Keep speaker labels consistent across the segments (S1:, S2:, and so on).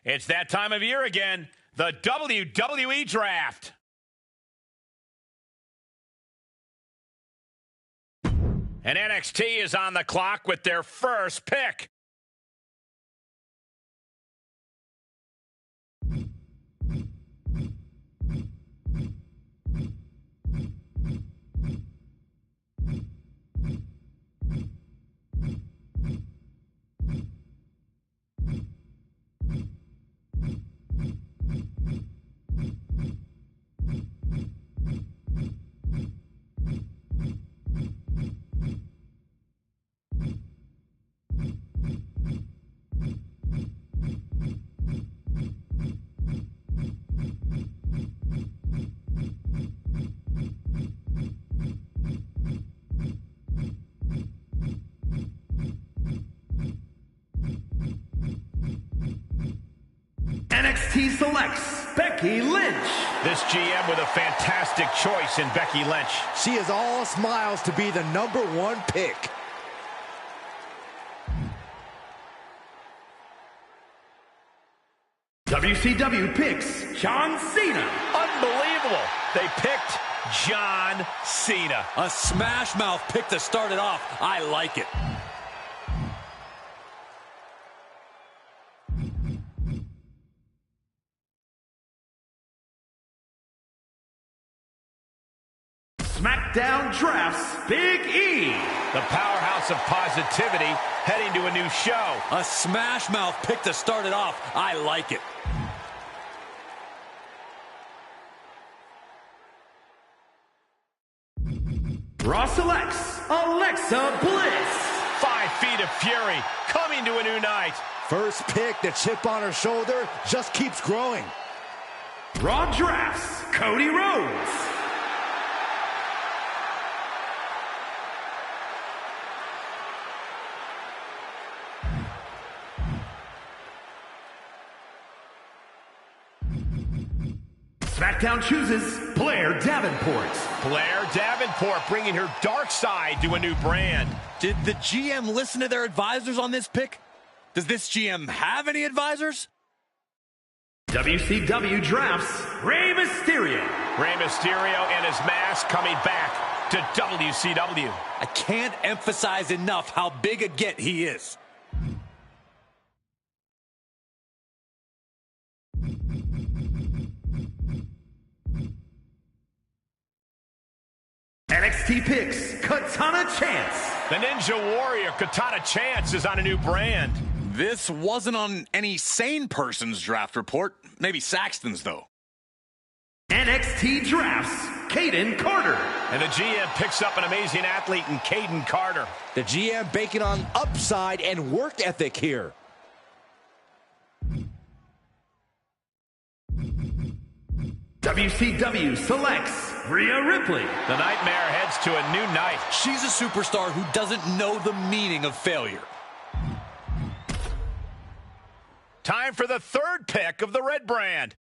S1: It's that time of year again, the WWE Draft. And NXT is on the clock with their first pick.
S2: NXT selects Becky Lynch.
S1: This GM with a fantastic choice in Becky Lynch.
S3: She is all smiles to be the #1 pick.
S2: WCW picks John Cena.
S1: Unbelievable. They picked John Cena.
S4: A smash mouth pick to start it off. I like it.
S2: SmackDown drafts Big E.
S1: The powerhouse of positivity heading to a new show.
S4: A smash mouth pick to start it off. I like it.
S2: Raw selects Alexa Bliss.
S1: 5 feet of fury coming to a new night.
S3: First pick, the chip on her shoulder just keeps growing.
S2: Raw drafts Cody Rhodes. SmackDown chooses Blair Davenport.
S1: Blair Davenport bringing her dark side to a new brand.
S4: Did the GM listen to their advisors on this pick? Does this GM have any advisors?
S2: WCW drafts Rey Mysterio.
S1: Rey Mysterio and his mask coming back to WCW.
S4: I can't emphasize enough how big a get he is.
S2: NXT picks Katana Chance.
S1: The Ninja Warrior Katana Chance is on a new brand.
S4: This wasn't on any sane person's draft report. Maybe Saxton's, though.
S2: NXT drafts Caden Carter.
S1: And the GM picks up an amazing athlete in Caden Carter.
S3: The GM banking on upside and work ethic here.
S2: WCW selects Rhea Ripley.
S1: The Nightmare heads to a new night.
S4: She's a superstar who doesn't know the meaning of failure.
S1: Time for the third pick of the red brand.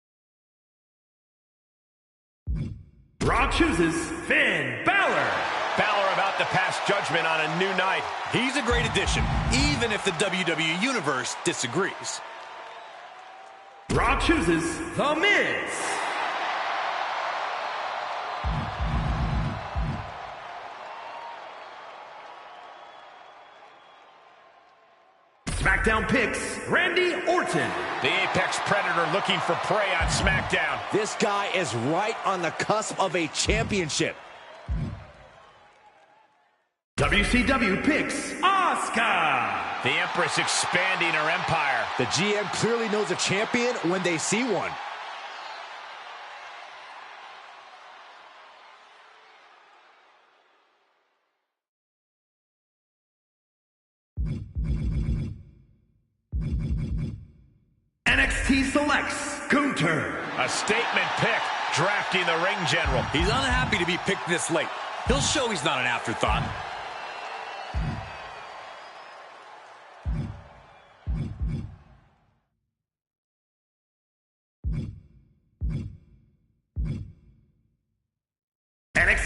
S2: Raw chooses Finn Balor.
S1: Balor about to pass judgment on a new night.
S4: He's a great addition, even if the WWE Universe disagrees.
S2: Raw chooses The Miz. SmackDown picks Randy Orton.
S1: The Apex Predator looking for prey on SmackDown.
S3: This guy is right on the cusp of a championship.
S2: WCW picks Asuka.
S1: The Empress expanding her empire.
S3: The GM clearly knows a champion when they see one.
S2: NXT selects Gunther.
S1: A statement pick, drafting the ring general.
S4: He's unhappy to be picked this late. He'll show he's not an afterthought.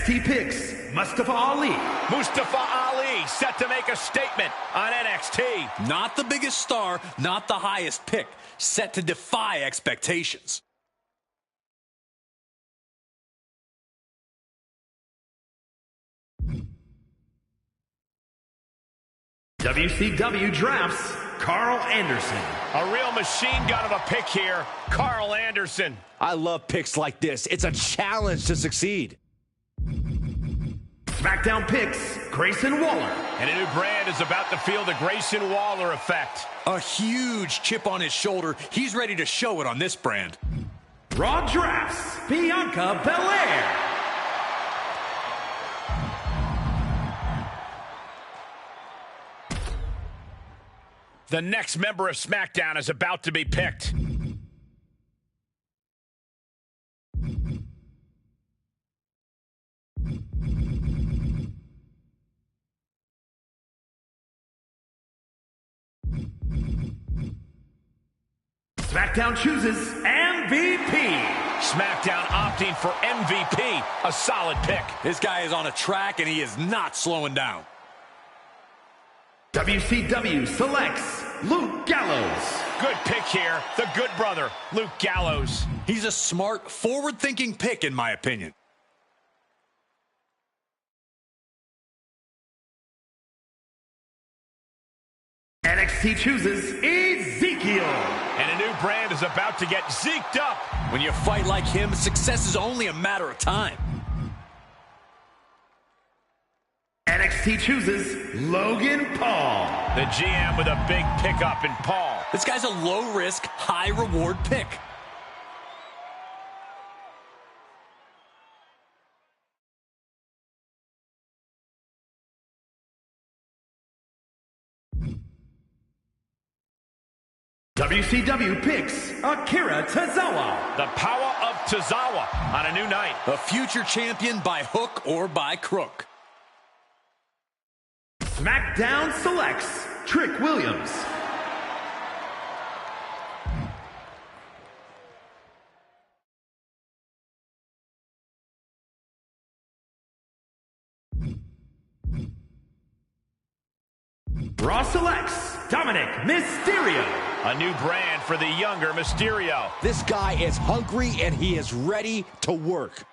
S2: NXT picks Mustafa Ali.
S1: Mustafa Ali set to make a statement on NXT.
S4: Not the biggest star, not the highest pick. Set to defy expectations.
S2: WCW drafts Carl Anderson.
S1: A real machine gun of a pick here, Carl Anderson.
S3: I love picks like this. It's a challenge to succeed.
S2: SmackDown picks Grayson Waller.
S1: And a new brand is about to feel the Grayson Waller effect.
S4: A huge chip on his shoulder. He's ready to show it on this brand.
S2: Raw drafts Bianca Belair.
S1: The next member of SmackDown is about to be picked.
S2: SmackDown chooses MVP.
S1: SmackDown opting for MVP, a solid pick.
S4: This guy is on a track and he is not slowing down.
S2: WCW selects Luke Gallows.
S1: Good pick here, the good brother, Luke Gallows.
S4: He's a smart, forward-thinking pick, in my opinion.
S2: NXT chooses Ezekiel.
S1: And a new brand is about to get zeked up.
S4: When you fight like him, success is only a matter of time.
S2: NXT chooses Logan Paul.
S1: The GM with a big pickup in Paul.
S4: This guy's a low-risk, high-reward pick.
S2: WCW picks Akira Tozawa.
S1: The power of Tozawa on a new night.
S4: A future champion by hook or by crook.
S2: SmackDown selects Trick Williams. Raw selects Dominic Mysterio.
S1: A new brand for the younger Mysterio.
S3: This guy is hungry and he is ready to work.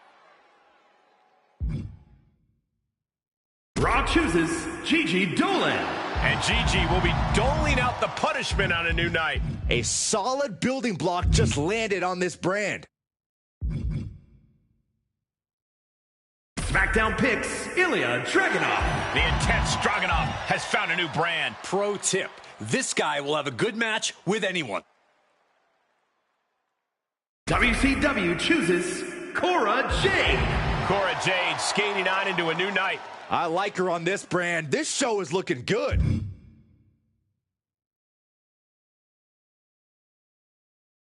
S2: Raw chooses Gigi Dolan.
S1: And Gigi will be doling out the punishment on a new night.
S3: A solid building block just landed on this brand.
S2: SmackDown picks Ilya Dragunov.
S1: The intense Dragunov has found a new brand.
S4: Pro tip, this guy will have a good match with anyone.
S2: WCW chooses Cora Jade.
S1: Cora Jade skating on into a new night.
S3: I like her on this brand. This show is looking good.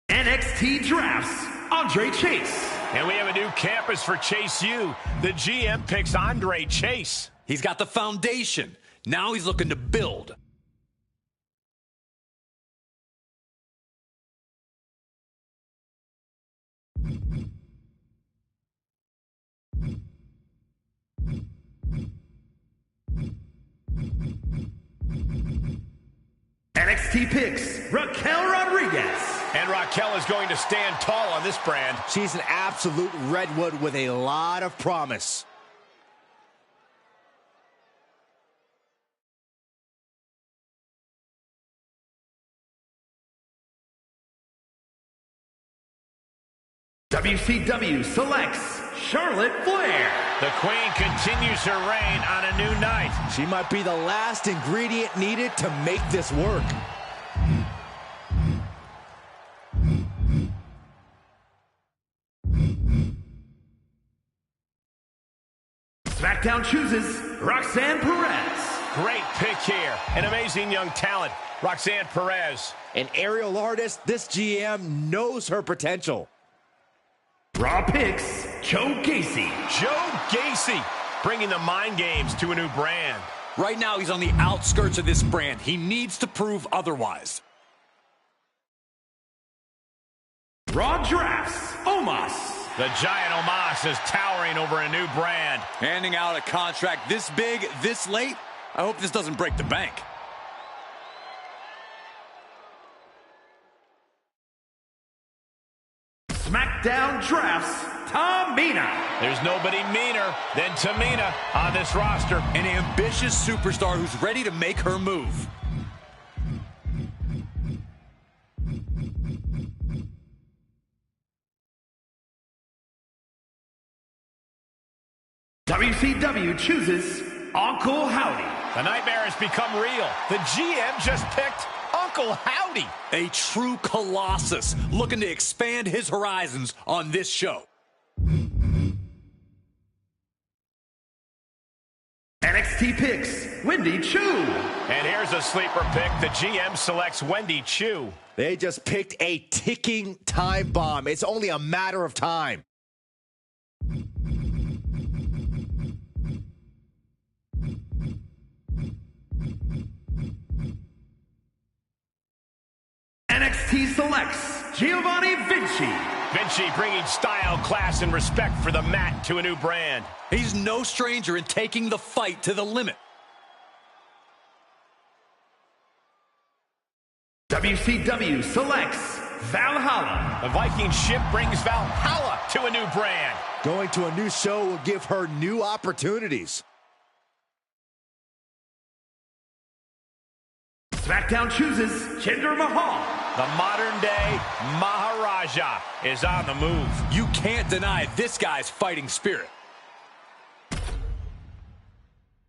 S2: NXT drafts Andre Chase.
S1: And we have a new campus for Chase U. The GM picks Andre Chase.
S4: He's got the foundation. Now he's looking to build.
S2: NXT picks Raquel Rodriguez.
S1: And Raquel is going to stand tall on this brand.
S3: She's an absolute redwood with a lot of promise.
S2: WCW selects Charlotte Flair.
S1: The Queen continues her reign on a new night.
S3: She might be the last ingredient needed to make this work.
S2: SmackDown chooses Roxanne Perez.
S1: Great pick here. An amazing young talent, Roxanne Perez.
S3: An aerial artist, this GM knows her potential.
S2: Raw picks Joe Gacy.
S1: Joe Gacy bringing the mind games to a new brand.
S4: Right now, he's on the outskirts of this brand. He needs to prove otherwise.
S2: Raw drafts Omos
S1: The giant Omos is towering over a new brand.
S4: Handing out a contract this big, this late. I hope this doesn't break the bank.
S2: SmackDown drafts Tamina.
S1: There's nobody meaner than Tamina on this roster.
S4: An ambitious superstar who's ready to make her move.
S2: WCW chooses Uncle Howdy.
S1: The nightmare has become real. The GM just picked Uncle Howdy.
S4: A true colossus looking to expand his horizons on this show.
S2: NXT picks Wendy Choo.
S1: And here's a sleeper pick. The GM selects Wendy Choo.
S3: They just picked a ticking time bomb. It's only a matter of time.
S2: NXT selects Giovanni Vinci.
S1: Vinci bringing style, class, and respect for the mat to a new brand.
S4: He's no stranger in taking the fight to the limit.
S2: WCW selects Valhalla.
S1: The Viking ship brings Valhalla to a new brand.
S3: Going to a new show will give her new opportunities.
S2: SmackDown chooses Jinder Mahal.
S1: The modern-day Maharaja is on the move.
S4: You can't deny this guy's fighting spirit.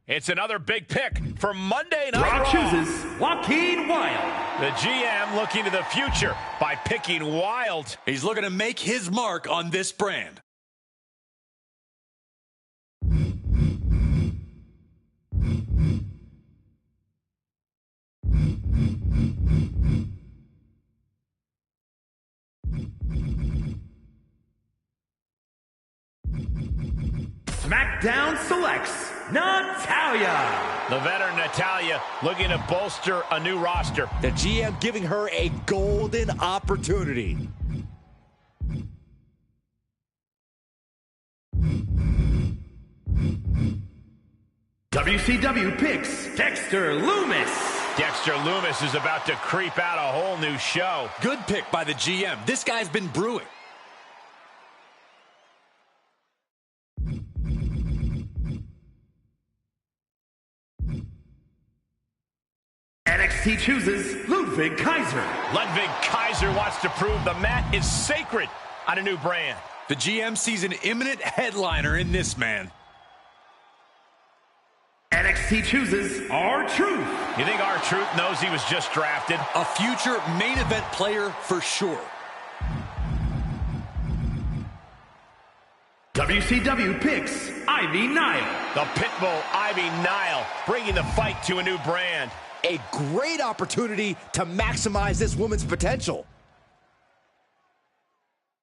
S1: It's another big pick for Monday Night
S2: Raw
S1: Raw.
S2: chooses Joaquin Wilde.
S1: The GM looking to the future by picking Wild.
S4: He's looking to make his mark on this brand.
S2: SmackDown selects Natalya.
S1: The veteran Natalya looking to bolster a new roster.
S3: The GM giving her a golden opportunity.
S2: WCW picks Dexter Lumis.
S1: Dexter Lumis is about to creep out a whole new show.
S4: Good pick by the GM. This guy's been brewing.
S2: NXT chooses Ludwig Kaiser.
S1: Ludwig Kaiser wants to prove the mat is sacred on a new brand.
S4: The GM sees an imminent headliner in this man.
S2: NXT chooses R-Truth.
S1: You think R-Truth knows he was just drafted?
S4: A future main event player for sure.
S2: WCW picks Ivy Nile.
S1: The Pitbull Ivy Nile bringing the fight to a new brand.
S3: A great opportunity to maximize this woman's potential.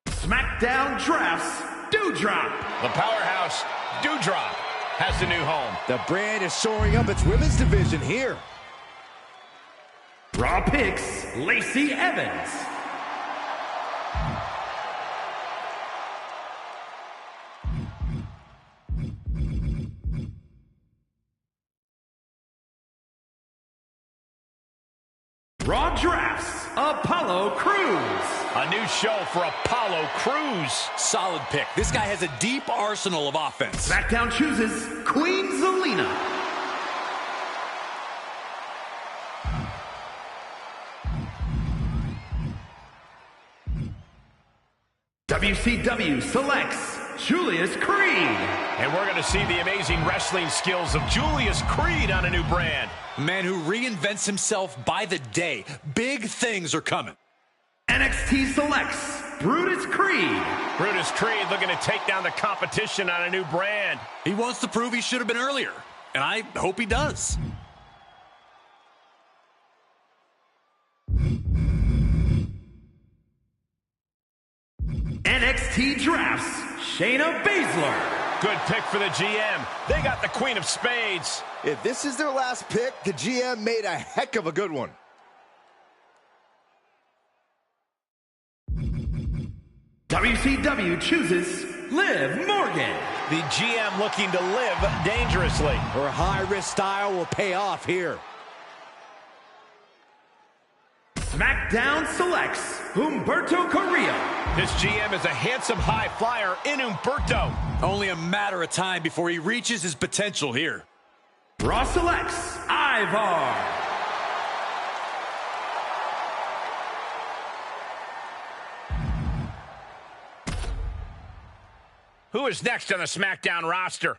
S2: SmackDown drafts Doudrop.
S1: The powerhouse Doudrop has a new home.
S3: The brand is shoring up its women's division here.
S2: Raw picks Lacey Evans. Raw drafts Apollo Crews.
S1: A new show for Apollo Crews.
S4: Solid pick. This guy has a deep arsenal of offense.
S2: SmackDown chooses Queen Zelina. WCW selects Julius Creed.
S1: And we're going to see the amazing wrestling skills of Julius Creed on a new brand.
S4: Man who reinvents himself by the day. Big things are coming.
S2: NXT selects Brutus Creed.
S1: Brutus Creed looking to take down the competition on a new brand.
S4: He wants to prove he should have been earlier, and I hope he does.
S2: NXT drafts Shayna Baszler.
S1: Good pick for the GM. They got the Queen of Spades.
S3: If this is their last pick, the GM made a heck of a good one.
S2: WCW chooses Liv Morgan.
S1: The GM looking to live dangerously.
S3: Her high-risk style will pay off here.
S2: SmackDown selects Humberto Carrillo.
S1: This GM is a handsome high flyer in Humberto.
S4: Only a matter of time before he reaches his potential here.
S2: Raw selects Ivar.
S1: Who is next on the SmackDown roster?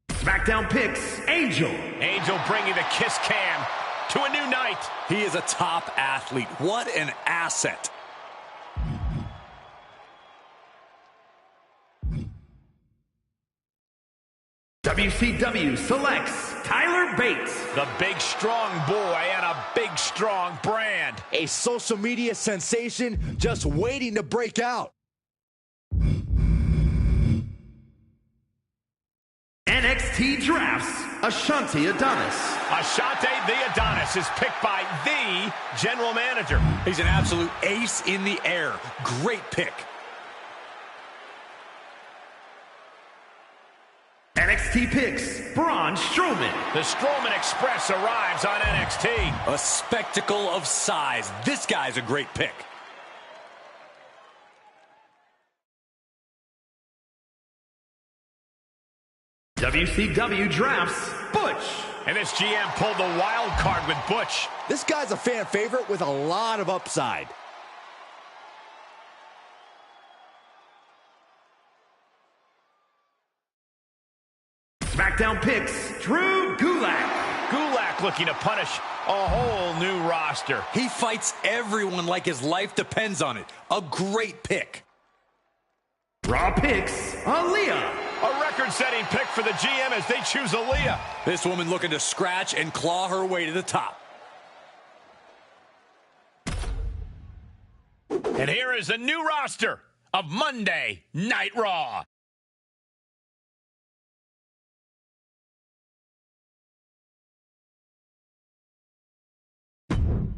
S2: SmackDown picks Angel.
S1: Angel bringing the kiss cam to a new night.
S4: He is a top athlete. What an asset.
S2: WCW selects Tyler Bates.
S1: The big strong boy and a big strong brand.
S3: A social media sensation just waiting to break out.
S2: NXT drafts Ashanti Adonis.
S1: Ashante the Adonis is picked by the general manager.
S4: He's an absolute ace in the air. Great pick.
S2: NXT picks Braun Strowman.
S1: The Strowman Express arrives on NXT.
S4: A spectacle of size. This guy's a great pick.
S2: WCW drafts Butch.
S1: And this GM pulled the wild card with Butch.
S3: This guy's a fan favorite with a lot of upside.
S2: SmackDown picks Drew Gulak.
S1: Gulak looking to punish a whole new roster.
S4: He fights everyone like his life depends on it. A great pick.
S2: Raw picks Aaliyah.
S1: A record-setting pick for the GM as they choose Aaliyah.
S4: This woman looking to scratch and claw her way to the top.
S1: And here is a new roster of Monday Night Raw.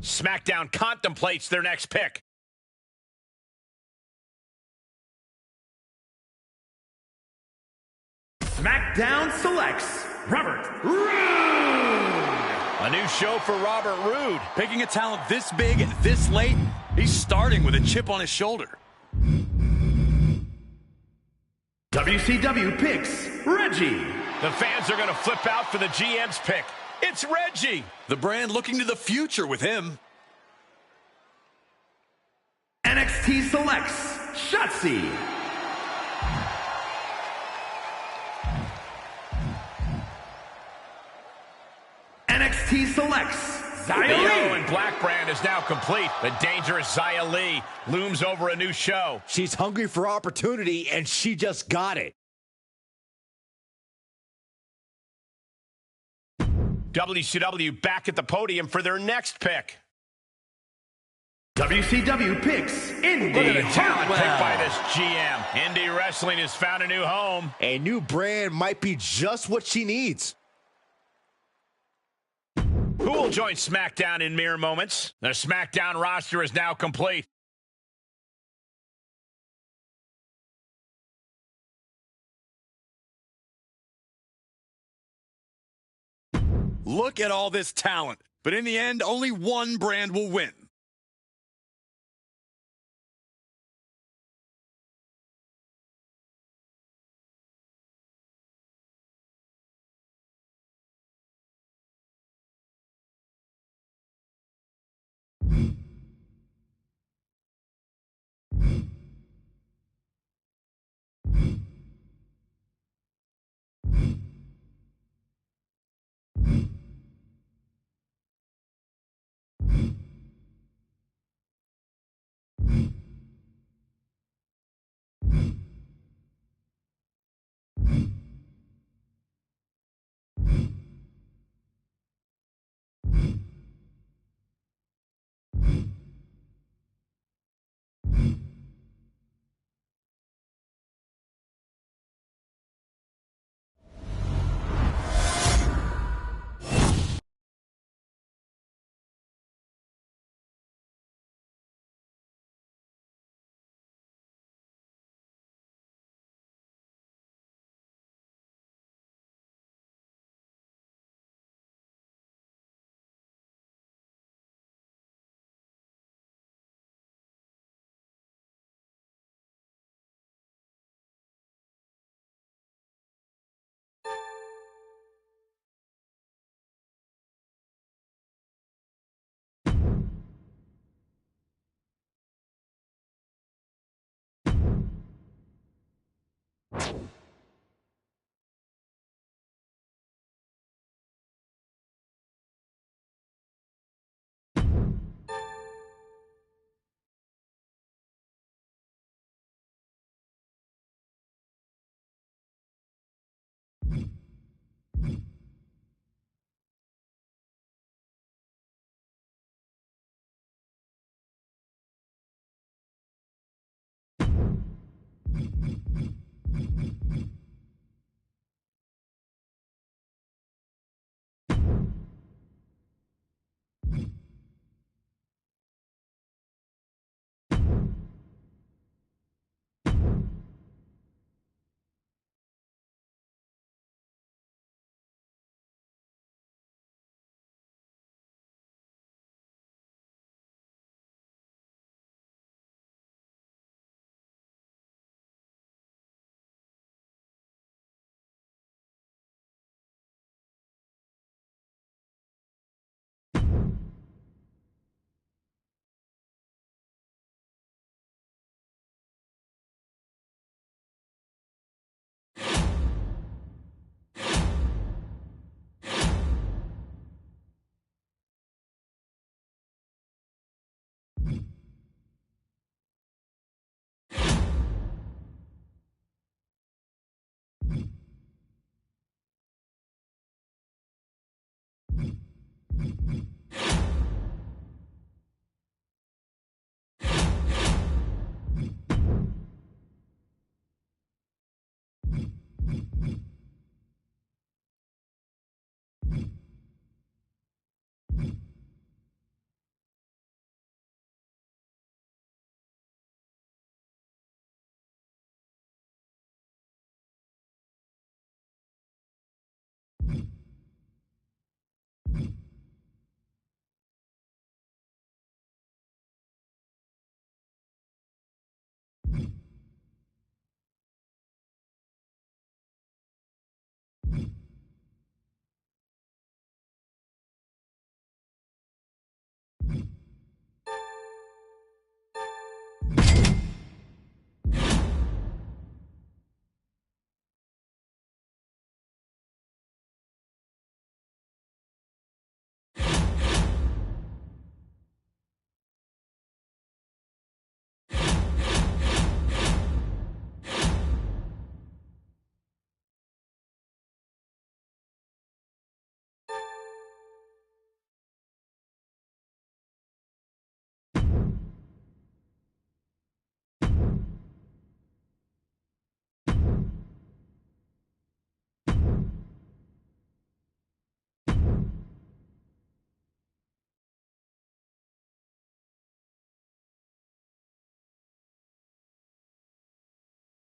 S1: SmackDown contemplates their next pick.
S2: SmackDown selects Robert Roode.
S1: A new show for Robert Roode.
S4: Picking a talent this big, this late, he's starting with a chip on his shoulder.
S2: WCW picks Reggie.
S1: The fans are going to flip out for the GM's pick. It's Reggie.
S4: The brand looking to the future with him.
S2: NXT selects Shotzi. NXT selects Xia
S1: The
S2: Li.
S1: yellow and black brand is now complete. The dangerous Xia Li looms over a new show.
S3: She's hungry for opportunity, and she just got it.
S1: WCW back at the podium for their next pick.
S2: WCW picks Indy
S1: Look at the talent
S2: Hartwell.
S1: picked by this GM. Indie Wrestling has found a new home.
S3: A new brand might be just what she needs.
S1: Who will join SmackDown in mere moments? The SmackDown roster is now complete.
S4: Look at all this talent. But in the end, only one brand will win.